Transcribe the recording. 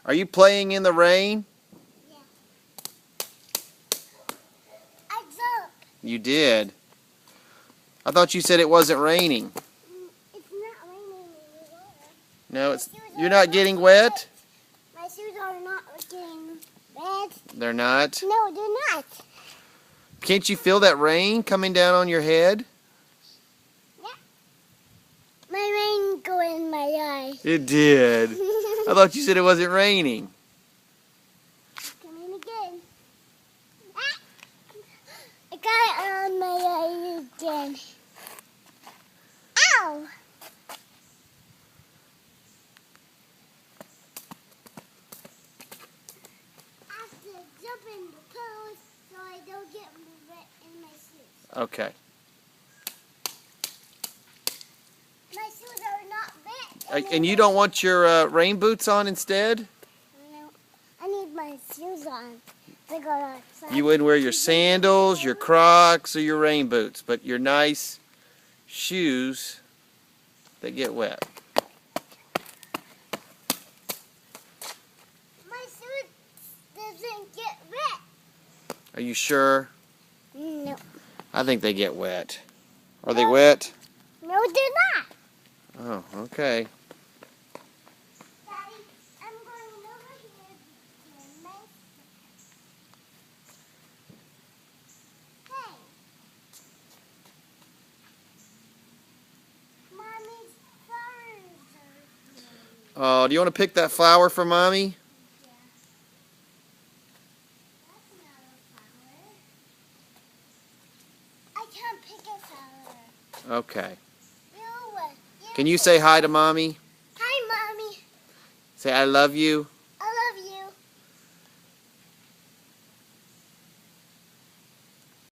Are you playing in the rain? Yeah. I jumped. You did. I thought you said it wasn't raining. It's not raining anymore. No, you're not getting wet? My shoes are not getting wet. They're not? No, they're not. Can't you feel that rain coming down on your head? Yeah. My rain go in my eye. It did. I thought you said it wasn't raining. Come in again. Ah! I got it on my eye again. Ow! I have to jump in the pool so I don't get wet in my shoes. Okay. My shoes are not wet. And you don't want your rain boots on instead? No, I need my shoes on to go outside. You wouldn't wear your sandals, your Crocs, or your rain boots, but your nice shoes that get wet. My shoes doesn't get wet. Are you sure? No. I think they get wet. Are they wet? No, they're not. Oh, okay. Daddy, I'm going over here to my... Hey. Mommy's flowers are here. Oh, do you want to pick that flower for Mommy? Yeah. That's not a flower. I can't pick a flower. Okay. You Can you say hi to Mommy? Hi, Mommy. Say I love you.